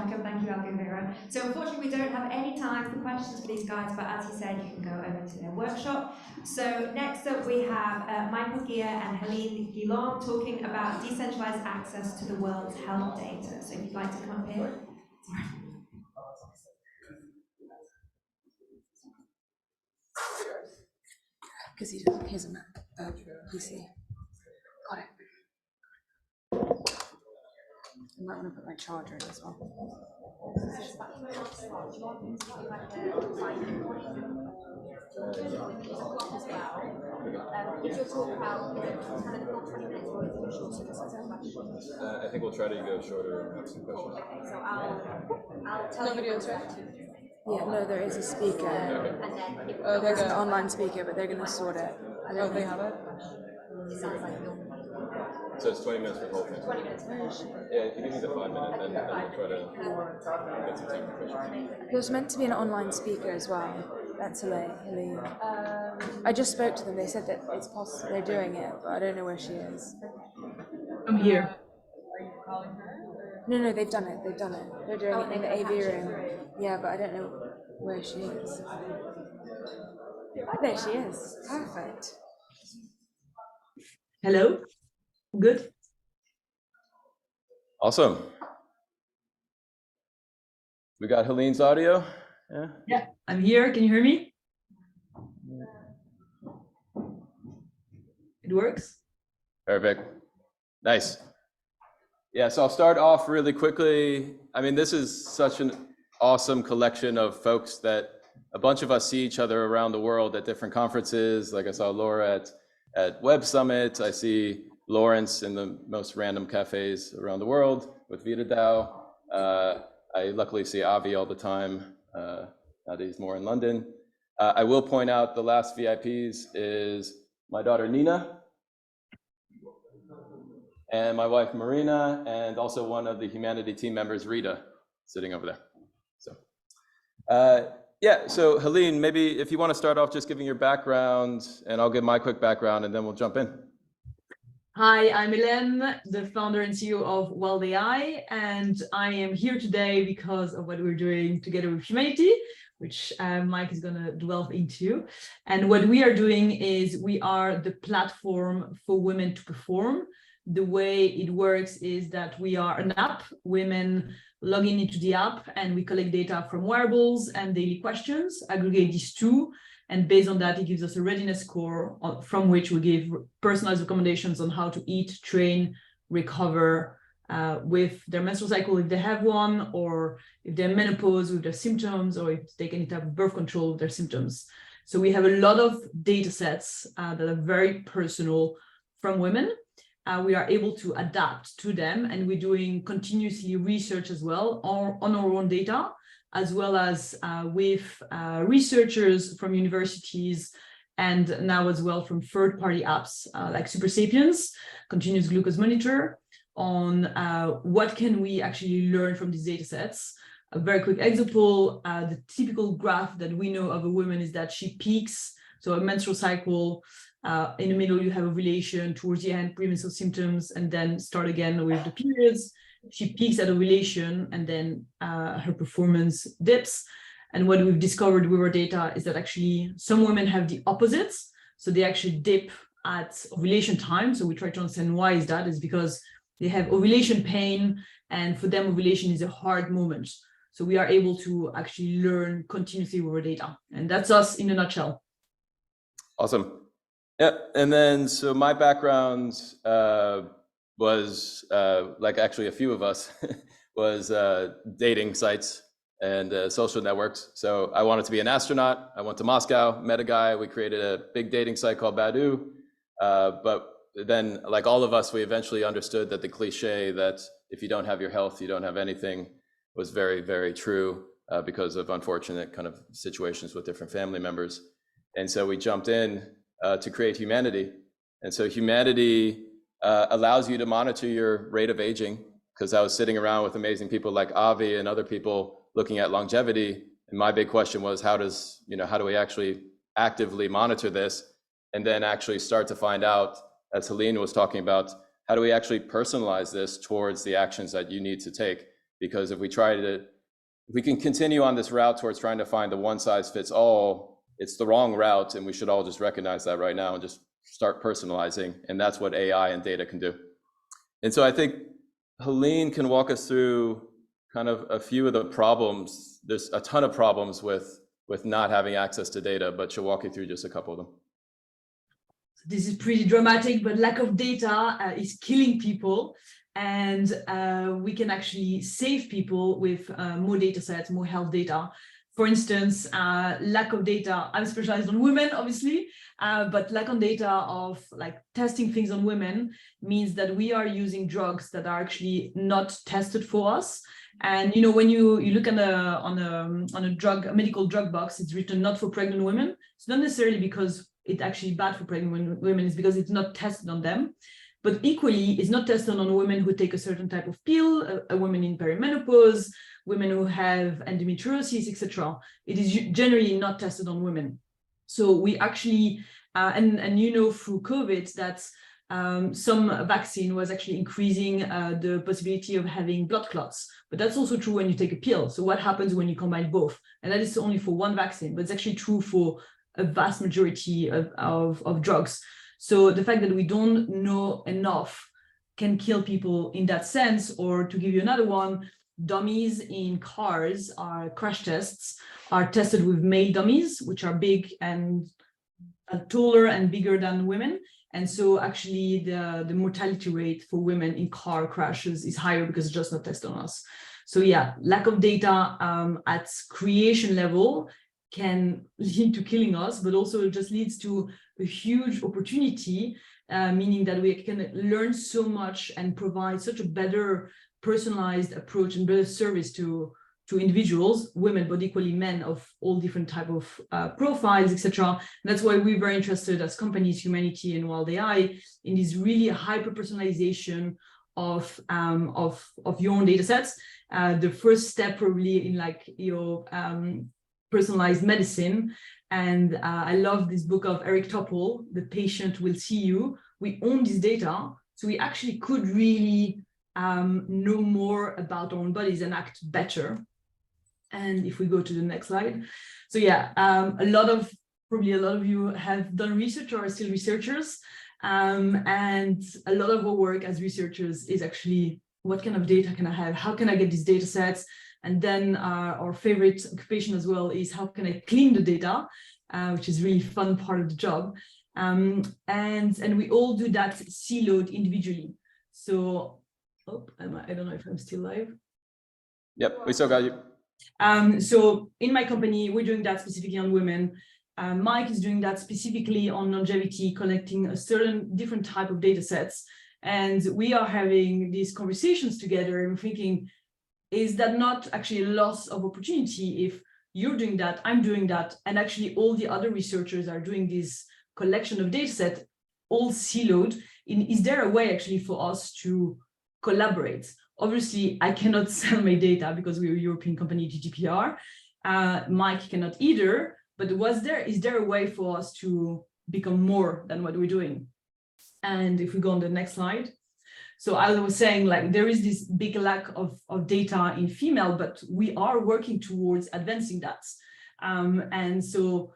welcome. Thank you, Algovera. So unfortunately, we don't have any time for questions for these guys, but as he said, you can go over to their workshop. So next up, we have Michael Geer and Helene Guillaume talking about decentralized access to the world's health data. So if you'd like to come up here. Because here's a map of PC. Got it. I might want to put my charger in as well. I think we'll try to go shorter and have some questions. Okay, so I'll tell you. Videos, right? Yeah, no, there is a speaker. Okay. There's an online speaker, but they're going to sort it. Oh, they have it? So it's 20 minutes for the whole thing. 20 minutes. Yeah, if you give me the 5 minutes, then we'll try to get some time for questions. There's meant to be an online speaker as well. That's Helene. I just spoke to them. They said that it's possible. They're doing it, but I don't know where she is. I'm here. Are you calling her? No, they've done it. They're doing it in the AV room. Yeah, but I don't know where she is. There she is. Perfect. Hello? Good? Awesome. We got Helene's audio. Yeah, I'm here. Can you hear me? It works? Perfect. Nice. Yeah, so I'll start off really quickly. I mean, this is such an awesome collection of folks that a bunch of us see each other around the world at different conferences. Like I saw Laura at Web Summit. I see Lawrence in the most random cafes around the world with VitaDAO. I luckily see Avi all the time. Now that he's more in London. I will point out the last VIPs is my daughter Nina, and my wife Marina, and also one of the Humanity team members, Rita, sitting over there. So, yeah, so Helene, maybe if you want to start off just giving your background, and I'll give my quick background, and then we'll jump in. Hi, I'm Helene, the founder and CEO of Wild AI, and I am here today because of what we're doing together with Humanity, which Mike is going to delve into. And what we are doing is we are the platform for women to perform. The way it works is that we are an app. Women log into the app and we collect data from wearables and daily questions, aggregate these two, and based on that, it gives us a readiness score from which we give personalized recommendations on how to eat, train, recover with their menstrual cycle if they have one, or if they're menopause with their symptoms, or if they take any type of birth control with their symptoms. So we have a lot of data sets that are very personal from women. We are able to adapt to them, and we're doing continuously research as well on our own data, as well as with researchers from universities, and now as well from third-party apps like Super Sapiens, continuous glucose monitor, on what can we actually learn from these data sets. A very quick example, the typical graph that we know of a woman is that she peaks, so a menstrual cycle, in the middle you have ovulation, towards the end premenstrual symptoms, and then start again with the periods. She peaks at ovulation, and then her performance dips. And what we've discovered with our data is that actually some women have the opposites. So they actually dip at ovulation time. So we try to understand why is that. Is because they have ovulation pain, and for them ovulation is a hard moment. So we are able to actually learn continuously with our data. And that's us in a nutshell. Awesome. Yeah, and then so my background was like actually a few of us was dating sites and social networks. So I wanted to be an astronaut. I went to Moscow, met a guy. We created a big dating site called Badoo. But then, like all of us, we eventually understood that the cliche that if you don't have your health, you don't have anything was very, very true because of unfortunate kind of situations with different family members. And so we jumped in to create Humanity. And so Humanity allows you to monitor your rate of aging, because I was sitting around with amazing people like Avi and other people looking at longevity. And my big question was, how do we actually actively monitor this? And then actually start to find out, as Helene was talking about, how do we actually personalize this towards the actions that you need to take? because if we can continue on this route towards trying to find the one size fits all, it's the wrong route, and we should all just recognize that right now and just start personalizing, and that's what AI and data can do. And so I think Helene can walk us through kind of a few of the problems. There's a ton of problems with not having access to data, but she'll walk you through just a couple of them. This is pretty dramatic, but lack of data is killing people. And we can actually save people with more data sets, more health data. For instance, lack of data, I'm specialized on women, obviously, but lack of data of like testing things on women means that we are using drugs that are actually not tested for us. And you know, when you look on a medical drug box, it's written not for pregnant women. It's not necessarily because it's actually bad for pregnant women, it's because it's not tested on them. But equally, it's not tested on women who take a certain type of pill, a women in perimenopause, women who have endometriosis, etc. It is generally not tested on women. So we actually, and you know, through COVID, that some vaccine was actually increasing the possibility of having blood clots. But that's also true when you take a pill. So what happens when you combine both? And that is only for one vaccine, but it's actually true for a vast majority of drugs. So the fact that we don't know enough can kill people in that sense. Or to give you another one, dummies in cars crash tests are tested with male dummies, which are big and taller and bigger than women. And so actually the mortality rate for women in car crashes is higher because it's just not tested on us. So yeah, lack of data at creation level can lead to killing us, but also it just leads to a huge opportunity, meaning that we can learn so much and provide such a better personalized approach and better service to individuals, women, but equally men of all different type of profiles, etc. That's why we're very interested as companies, humanity and Wild AI, in this really hyper personalization of your own data sets. The first step probably in like your personalized medicine. And I love this book of Eric Topol, The Patient Will See You. We own this data, so we actually could really know more about our own bodies and act better. And if we go to the next slide. So yeah, probably a lot of you have done research or are still researchers. And a lot of our work as researchers is actually, what kind of data can I have? How can I get these data sets? And then our favorite occupation as well is how can I clean the data, which is really fun part of the job. And we all do that siloed individually. So, I don't know if I'm still live. Yep, we still got you. So in my company, we're doing that specifically on women. Mike is doing that specifically on longevity, collecting a certain different type of data sets. And we are having these conversations together and thinking, is that not actually a loss of opportunity if you're doing that, I'm doing that, and actually all the other researchers are doing this collection of data set, all siloed? Is there a way actually for us to collaborate? Obviously, I cannot sell my data because we're a European company, GDPR. Mike cannot either, but is there a way for us to become more than what we're doing? And if we go on the next slide. So I was saying, like, there is this big lack of data in female, but we are working towards advancing that. And so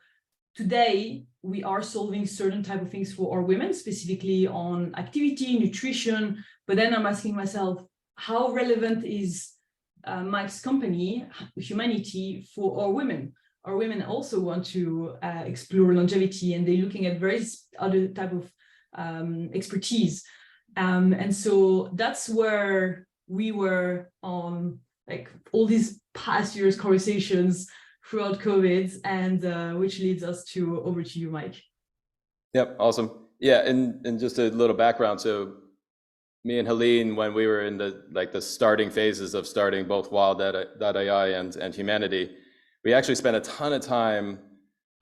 today we are solving certain type of things for our women, specifically on activity, nutrition. But then I'm asking myself, how relevant is Mike's company, Humanity, for our women? Our women also want to explore longevity, and they're looking at various other type of expertise. And so that's where we were on, like, all these past years conversations throughout COVID, and which leads us to over to you, Mike. Yep, awesome. Yeah, and just a little background. So me and Helene, when we were in the starting phases of starting both Wild.ai and Humanity, we actually spent a ton of time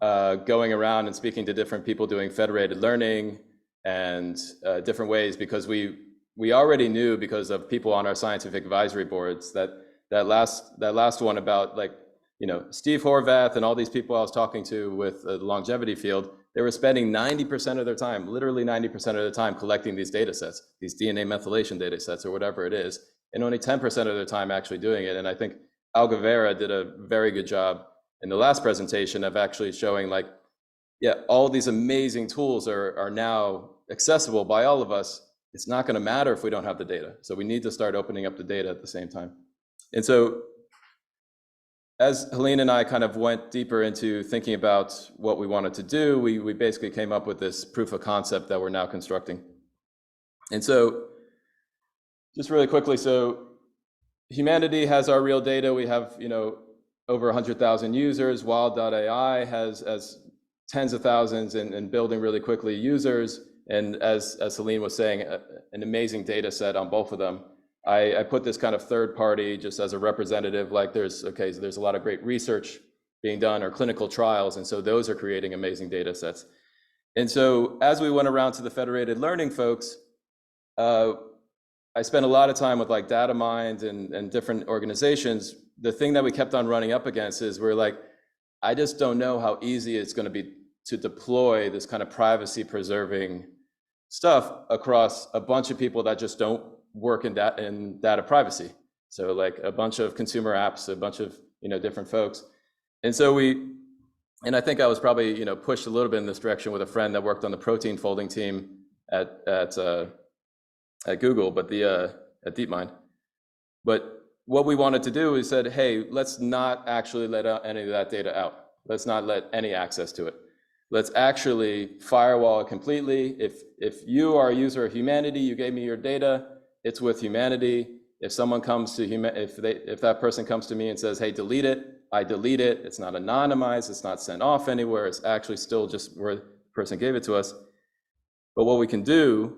going around and speaking to different people doing federated learning and different ways, because we already knew, because of people on our scientific advisory boards, that last one about, like, you know, Steve Horvath and all these people I was talking to with the longevity field, they were spending 90% of their time, literally 90% of the time, collecting these data sets, these DNA methylation data sets or whatever it is. and only 10% of their time actually doing it. And I think Algovera did a very good job in the last presentation of actually showing like, yeah, all these amazing tools are now accessible by all of us. It's not going to matter if we don't have the data. So we need to start opening up the data at the same time. And so as Helene and I kind of went deeper into thinking about what we wanted to do, we basically came up with this proof of concept that we're now constructing. And so just really quickly, so humanity has our real data. We have, over 100,000 users. Wild.ai has tens of thousands and building really quickly users. And as Helene was saying, an amazing data set on both of them. I put this kind of third party just as a representative, like there's a lot of great research being done or clinical trials. And so those are creating amazing data sets. And so as we went around to the federated learning folks, I spent a lot of time with like DataMind and different organizations. The thing that we kept on running up against is we're like, I just don't know how easy it's going to be to deploy this kind of privacy preserving stuff across a bunch of people that just don't work in data privacy. So like a bunch of consumer apps, a bunch of different folks. And so and I think I was probably pushed a little bit in this direction with a friend that worked on the protein folding team at Google, but at DeepMind. But what we wanted to do is said, hey, let's not actually let any of that data out. Let's not let any access to it. Let's actually firewall it completely. If you are a user of Humanity, you gave me your data, it's with Humanity. If someone comes to if that person comes to me and says, hey, delete it, I delete it. It's not anonymized, it's not sent off anywhere. It's actually still just where the person gave it to us. But what we can do,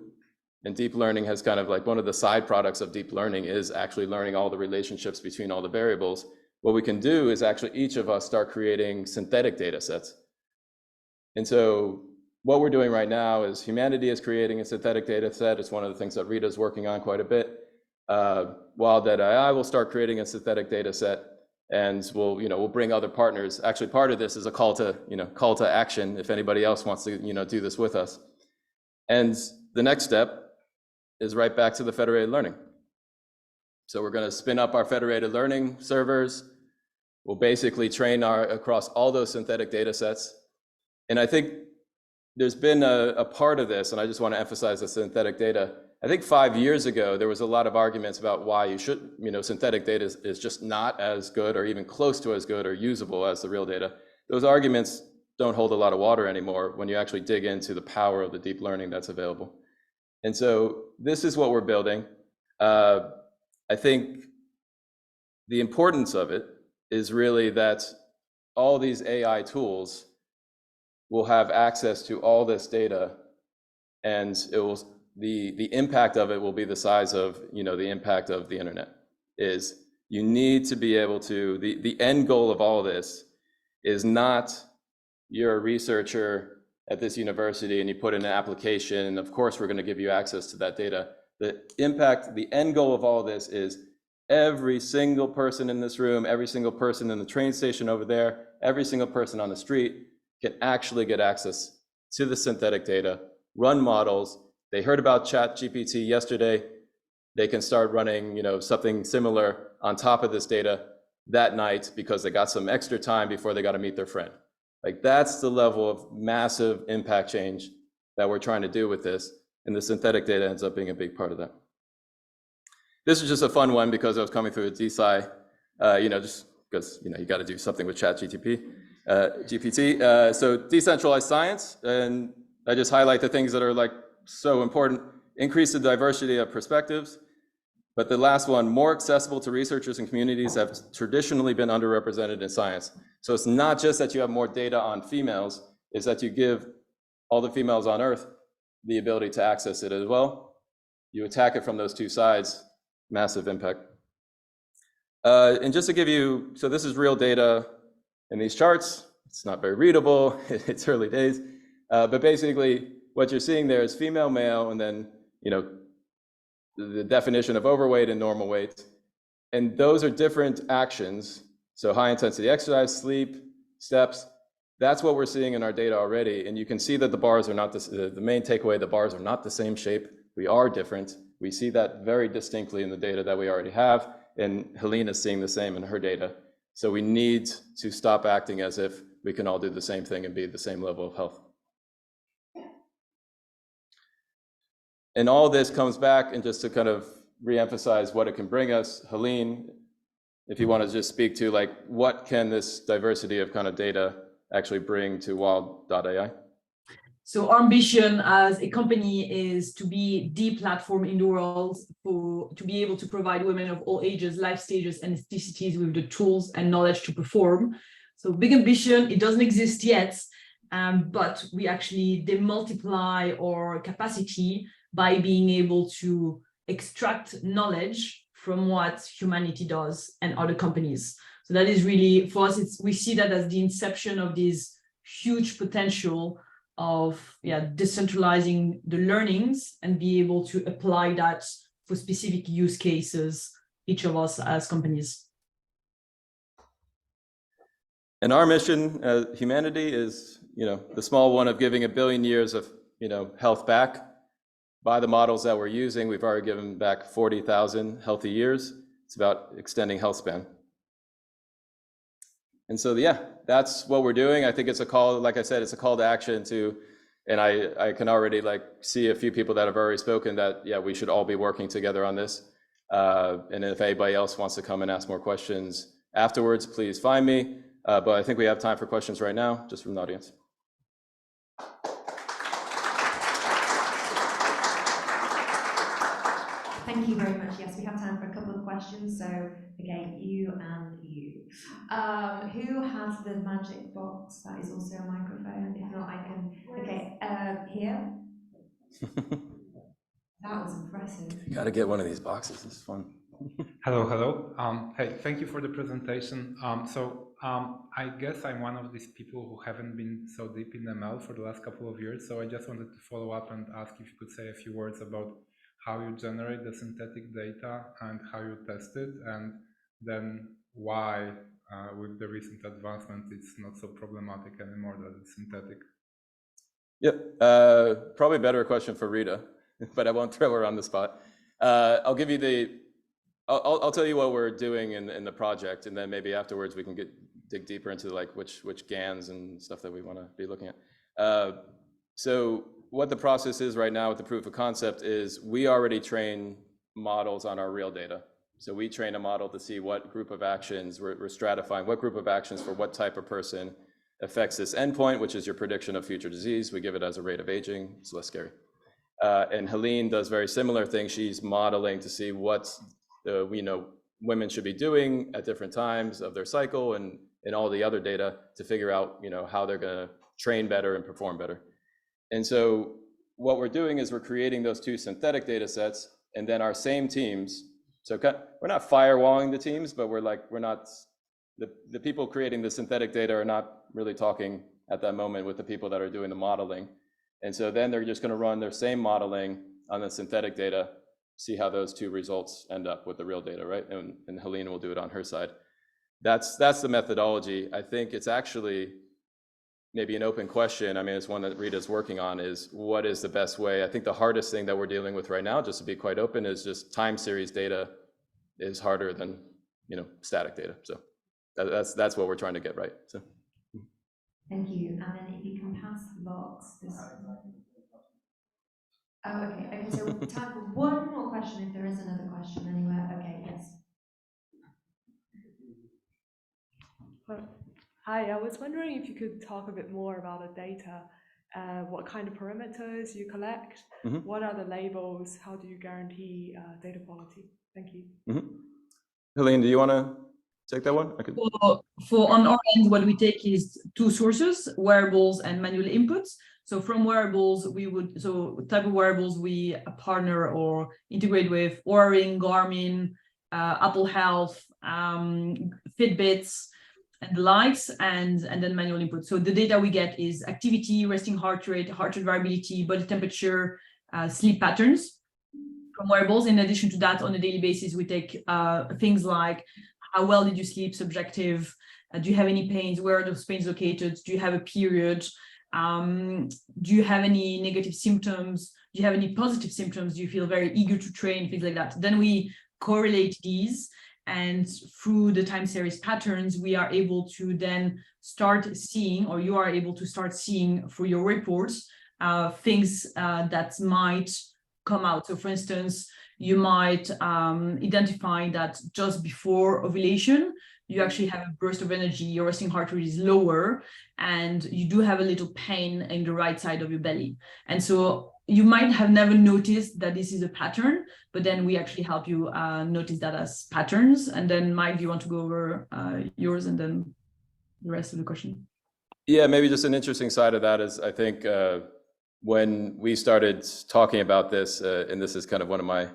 and deep learning has kind of like one of the side products of deep learning is actually learning all the relationships between all the variables. What we can do is actually each of us start creating synthetic data sets. And so what we're doing right now is Humanity is creating a synthetic data set. It's one of the things that Rita's working on quite a bit. Wild.ai will start creating a synthetic data set, and we'll bring other partners. Actually, part of this is a call to action if anybody else wants to do this with us. And the next step is right back to the federated learning. So we're going to spin up our federated learning servers. We'll basically train across all those synthetic data sets. And I think there's been a part of this, and I just want to emphasize the synthetic data. I think 5 years ago, there was a lot of arguments about why you should, synthetic data is just not as good or even close to as good or usable as the real data. Those arguments don't hold a lot of water anymore when you actually dig into the power of the deep learning that's available. And so this is what we're building. I think the importance of it is really that all these AI tools will have access to all this data, and the impact of it will be the size of the impact of the internet. Is you need to be able to, the end goal of all of this is not you're a researcher at this university and you put in an application, and of course we're going to give you access to that data. The impact, the end goal of all of this is every single person in this room, every single person in the train station over there, every single person on the street can actually get access to the synthetic data, run models. They heard about ChatGPT yesterday. They can start running, something similar on top of this data that night because they got some extra time before they got to meet their friend. Like that's the level of massive impact change that we're trying to do with this, and the synthetic data ends up being a big part of that. This is just a fun one because I was coming through a DSci, just because you got to do something with GPT. So decentralized science, and I just highlight the things that are like so important. Increase the diversity of perspectives. But the last one, more accessible to researchers and communities have traditionally been underrepresented in science. So it's not just that you have more data on females, it's that you give all the females on Earth the ability to access it as well. You attack it from those two sides, massive impact. And just to give you, so this is real data in these charts. It's not very readable, it's early days. But basically what you're seeing there is female, male, and then, the definition of overweight and normal weight. And those are different actions. So high intensity exercise, sleep, steps, that's what we're seeing in our data already. And you can see that the bars are not the main takeaway, the bars are not the same shape. We are different. We see that very distinctly in the data that we already have, and Helene is seeing the same in her data. So we need to stop acting as if we can all do the same thing and be at the same level of health. And all this comes back, and just to kind of re-emphasize what it can bring us, Helene, if you want to just speak to like, what can this diversity of kind of data actually bring to wild.ai? So our ambition as a company is to be the platform in the world to be able to provide women of all ages, life stages, and ethnicities with the tools and knowledge to perform. So big ambition, it doesn't exist yet, but we actually demultiply our capacity by being able to extract knowledge from what humanity does and other companies. So that is really, for us, we see that as the inception of this huge potential of decentralizing the learnings and be able to apply that for specific use cases, each of us as companies. And our mission as humanity is, the small one of giving 1 billion years of, health back. By the models that we're using, we've already given back 40,000 healthy years. It's about extending health span. And so, that's what we're doing. I think it's a call, like I said, it's a call to action to, and I can already see a few people that have already spoken that, we should all be working together on this. And if anybody else wants to come and ask more questions afterwards, please find me. But I think we have time for questions right now, just from the audience. Thank you very much. Yes, we have time for a couple of questions. So again, you and you. Who has the magic box that is also a microphone? If not, I can. Okay, here. That was impressive. You got to get one of these boxes. It's fun. Hello. Hey, thank you for the presentation. I guess I'm one of these people who haven't been so deep in ML for the last couple of years. So I just wanted to follow up and ask if you could say a few words about how you generate the synthetic data and how you test it, and then why, with the recent advancement, it's not so problematic anymore that it's synthetic. Yep, probably a better question for Rita, but I won't throw her on the spot. I'll give you I'll tell you what we're doing in the project, and then maybe afterwards we can dig deeper into which GANs and stuff that we want to be looking at. So what the process is right now with the proof of concept is we already train models on our real data. So we train a model to see what group of actions, we're stratifying what group of actions for what type of person affects this endpoint, which is your prediction of future disease. We give it as a rate of aging, it's less scary. And Helene does very similar things. She's modeling to see what women should be doing at different times of their cycle and all the other data to figure out how they're going to train better and perform better. And so what we're doing is we're creating those two synthetic data sets, and then our same teams. So we're not firewalling the teams, but we're not, the people creating the synthetic data are not really talking at that moment with the people that are doing the modeling. And so then they're just going to run their same modeling on the synthetic data, see how those two results end up with the real data, right? And Helene will do it on her side. That's the methodology. I think it's actually maybe an open question. I mean, it's one that Rita's working on, is what is the best way? I think the hardest thing that we're dealing with right now, just to be quite open, is just time series data is harder than, static data. So that's what we're trying to get right. So. Thank you. And then if you can pass logs. Oh, okay. So time for one more question if there is another question anywhere. Okay, yes. Hi, I was wondering if you could talk a bit more about the data, what kind of parameters you collect, what are the labels, how do you guarantee data quality? Thank you. Helene, do you want to take that one? For on our end, what we take is two sources, wearables and manual inputs. So from wearables, type of wearables we partner or integrate with Oura Ring, Garmin, Apple Health, Fitbits, and the likes, and then manual input. So the data we get is activity, resting heart rate variability, body temperature, sleep patterns from wearables. In addition to that, on a daily basis, we take things like how well did you sleep, subjective, do you have any pains, where are those pains located, do you have a period, do you have any negative symptoms, Do you have any positive symptoms? Do you feel very eager to train? Things like that. Then we correlate these, and through the time series patterns, we are able to then start seeing, or you are able to start seeing through your reports, things that might come out. So for instance, you might identify that just before ovulation, you actually have a burst of energy, your resting heart rate is lower, and you do have a little pain in the right side of your belly. And so you might have never noticed that this is a pattern, but then we actually help you notice that as patterns. And then Mike, do you want to go over yours and then the rest of the question? Yeah, maybe just an interesting side of that is, I think when we started talking about this, and this is kind of one of my,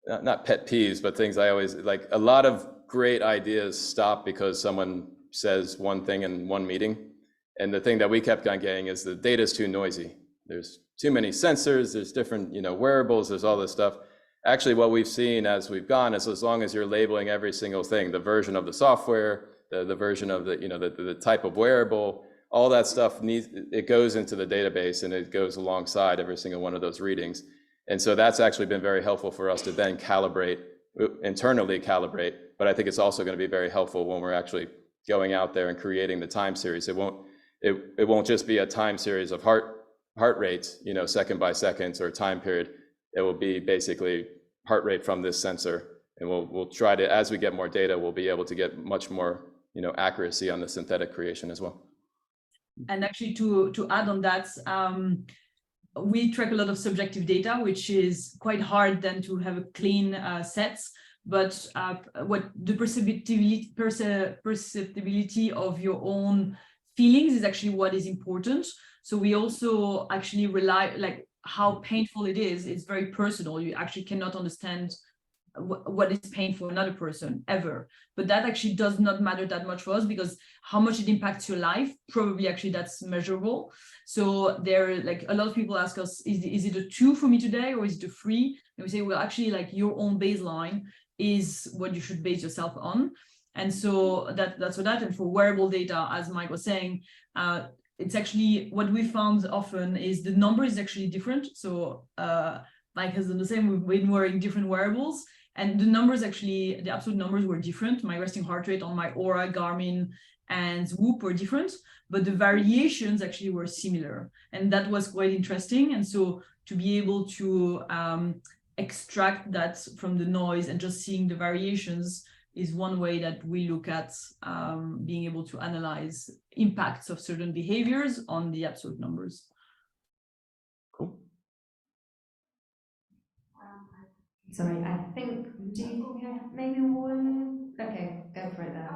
not pet peeves, but things I always, like, a lot of great ideas stop because someone says one thing in one meeting. And the thing that we kept on getting is the data is too noisy. There's too many sensors, there's different, wearables, there's all this stuff. Actually, what we've seen as we've gone is, as long as you're labeling every single thing, the version of the software, the version of the type of wearable, all that stuff it goes into the database, and it goes alongside every single one of those readings. And so that's actually been very helpful for us to then internally calibrate. But I think it's also going to be very helpful when we're actually going out there and creating the time series. It won't just be a time series of heart rates, second by second or time period. It will be basically heart rate from this sensor. And we'll try to, as we get more data, we'll be able to get much more, accuracy on the synthetic creation as well. And actually, to add on that, we track a lot of subjective data, which is quite hard then to have a clean sets. But what the perceptibility of your own feelings is actually what is important. So we also actually rely, like, how painful it is. It's very personal. You actually cannot understand what is pain for another person ever, but that actually does not matter that much for us, because how much it impacts your life, probably actually that's measurable. So there, like, a lot of people ask us, is it a 2 for me today, or is it a 3? And we say, well, actually, like, your own baseline is what you should base yourself on. And so that's for that. And for wearable data, as Mike was saying, it's actually what we found often is the number is actually different. So Mike has done the same. We've been wearing different wearables, and the numbers actually, the absolute numbers were different. My resting heart rate on my Aura, Garmin, and Whoop were different, but the variations actually were similar. And that was quite interesting. And so to be able to extract that from the noise and just seeing the variations is one way that we look at being able to analyze impacts of certain behaviors on the absolute numbers. Cool. Sorry, I think, do you think we have maybe one? Okay, go for it then.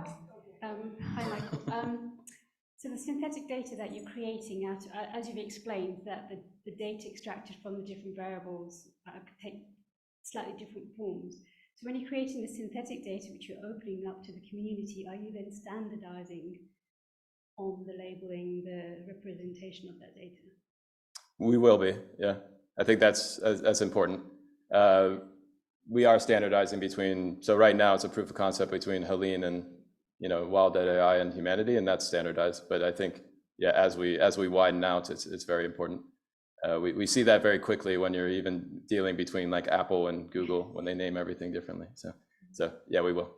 Hi, Michael. So the synthetic data that you're creating, as you've explained, that the data extracted from the different variables could take slightly different forms. So when you're creating the synthetic data, which you're opening up to the community, are you then standardizing on the labeling, the representation of that data? We will be, yeah. I think that's important. We are standardizing between, so right now it's a proof of concept between Helene and Wild.ai and Humanity, and that's standardized. But I think, yeah, as we widen out, it's very important. We see that very quickly when you're even dealing between, like, Apple and Google, when they name everything differently. So yeah, we will.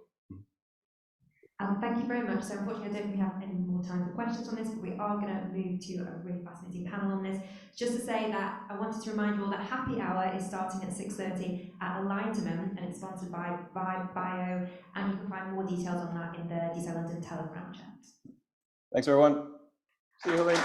Thank you very much. So unfortunately, I don't think we have any more time for questions on this, but we are going to move to a really fascinating panel on this. Just to say that I wanted to remind you all that Happy Hour is starting at 6:30 at Alignment, and it's sponsored by Vibe Bio, and you can find more details on that in the DC London Telegram chat. Thanks, everyone. See you, Helene.